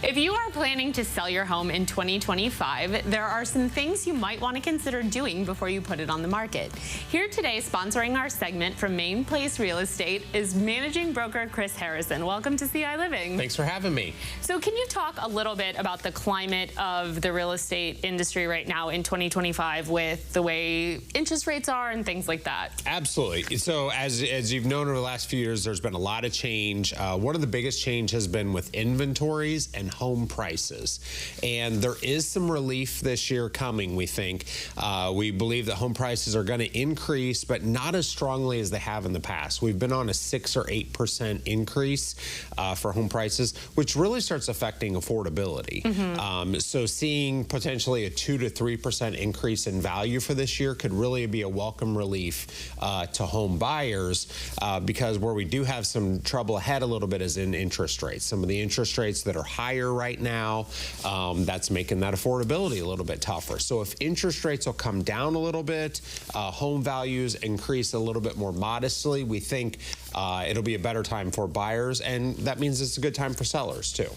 If you are planning to sell your home in 2025, there are some things you might want to consider doing before you put it on the market. Here today, sponsoring our segment from Main Place Real Estate, is managing broker Chris Harrison. Welcome to CI Living. Thanks for having me. So can you talk a little bit about the climate of the real estate industry right now in 2025 with the way interest rates are and things like that? Absolutely. So as you've known over the last few years, there's been a lot of change. One of the biggest change has been with inventories and home prices. And there is some relief this year coming, we think. We believe that home prices are going to increase, but not as strongly as they have in the past. We've been on a 6 or 8% increase for home prices, which really starts affecting affordability. So seeing potentially a 2 to 3% increase in value for this year could really be a welcome relief to home buyers, because where we do have some trouble ahead a little bit is in interest rates. Some of the interest rates that are higher right now, that's making that affordability a little bit tougher. So if interest rates will come down a little bit, home values increase a little bit more modestly, we think it'll be a better time for buyers, and that means it's a good time for sellers too.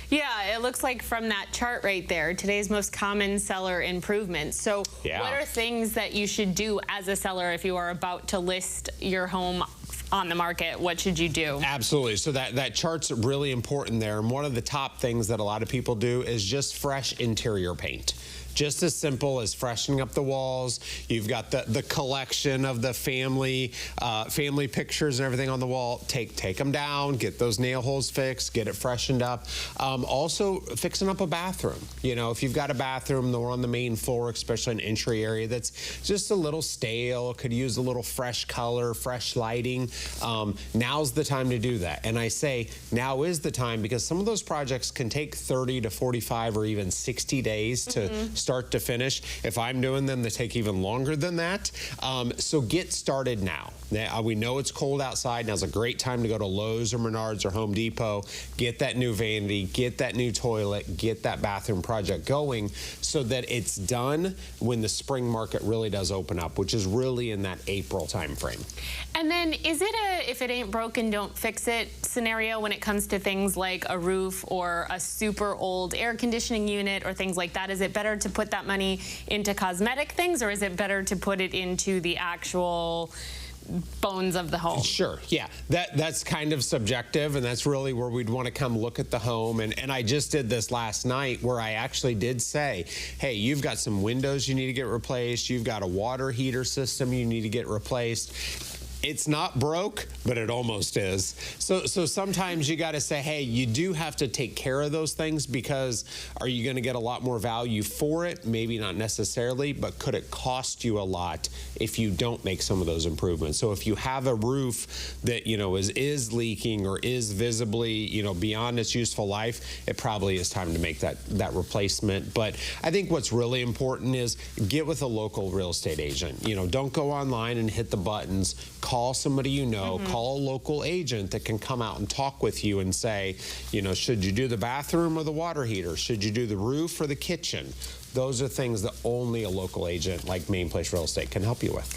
Yeah, it looks like from that chart right there, today's most common seller improvements. So what are things that you should do as a seller if you are about to list your home on the market? What should you do? Absolutely. So that chart's really important there. And one of the top things that a lot of people do is just fresh interior paint. Just as simple as freshening up the walls. You've got the collection of the family pictures and everything on the wall. Take them down, get those nail holes fixed, get it freshened up. Also fixing up a bathroom. You know, if you've got a bathroom or on the main floor, especially an entry area that's just a little stale, could use a little fresh color, fresh lighting, now's the time to do that. And I say now is the time because some of those projects can take 30 to 45 or even 60 days to start to finish. If I'm doing them, they take even longer than that. So get started now. We know it's cold outside. Now's a great time to go to Lowe's or Menards or Home Depot, get that new vanity, get that new toilet, get that bathroom project going so that it's done when the spring market really does open up, which is really in that April time frame. And then is it a if it ain't broken, don't fix it scenario when it comes to things like a roof or a super old air conditioning unit or things like that? Is it better to put that money into cosmetic things, or is it better to put it into the actual bones of the home? Sure, yeah. That's kind of subjective, and that's really where we'd want to come look at the home. And I just did this last night where I actually did say, hey, you've got some windows you need to get replaced. You've got a water heater system you need to get replaced. It's not broke, but it almost is. So sometimes you got to say, hey, you do have to take care of those things, because are you going to get a lot more value for it? Maybe not necessarily, but could it cost you a lot if you don't make some of those improvements? So if you have a roof that, you know, is leaking or is visibly, you know, beyond its useful life, it probably is time to make that replacement. But I think what's really important is get with a local real estate agent. You know, don't go online and hit the buttons. Call somebody you know, call a local agent that can come out and talk with you and say, you know, should you do the bathroom or the water heater? Should you do the roof or the kitchen? Those are things that only a local agent like Main Place Real Estate can help you with.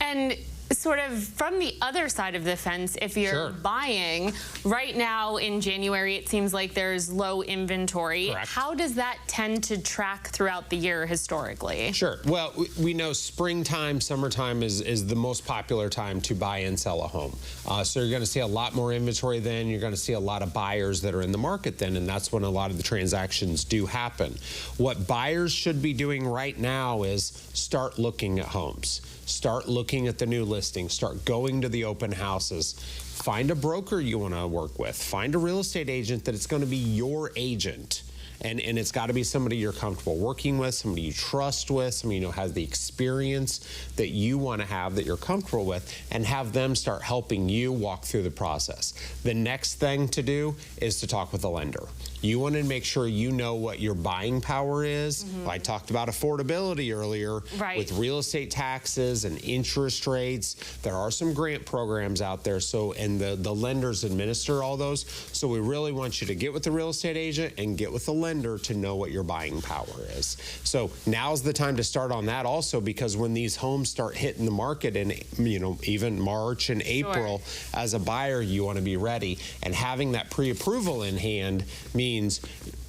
And sort of from the other side of the fence, if you're buying right now in January, it seems like there's low inventory. Correct. How does that tend to track throughout the year historically? Sure. Well, we know springtime, summertime is the most popular time to buy and sell a home. So you're going to see a lot more inventory then. You're going to see a lot of buyers that are in the market then, and that's when a lot of the transactions do happen. What buyers should be doing right now is start looking at homes. Start looking at the new listings. Start going to the open houses. Find a broker you want to work with. Find a real estate agent that it's going to be your agent. And it's got to be somebody you're comfortable working with, somebody you trust with, somebody you know has the experience that you want to have, that you're comfortable with, and have them start helping you walk through the process. The next thing to do is to talk with a lender. You want to make sure you know what your buying power is. I talked about affordability earlier with real estate taxes and interest rates. There are some grant programs out there, and the lenders administer all those. So we really want you to get with the real estate agent and get with the lender to know what your buying power is. So now's the time to start on that also, because when these homes start hitting the market in, even March and April, as a buyer, you want to be ready. And having that pre-approval in hand means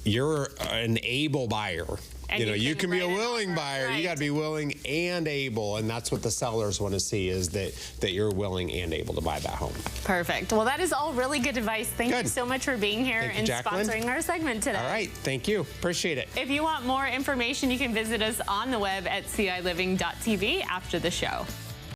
you're an able buyer. And you can be a willing buyer. Right. You got to be willing and able, and that's what the sellers want to see, is that you're willing and able to buy that home. Perfect. Well, that is all really good advice. Thank you so much for being here and sponsoring our segment today. All right. Thank you. Appreciate it. If you want more information, you can visit us on the web at CILiving.tv after the show.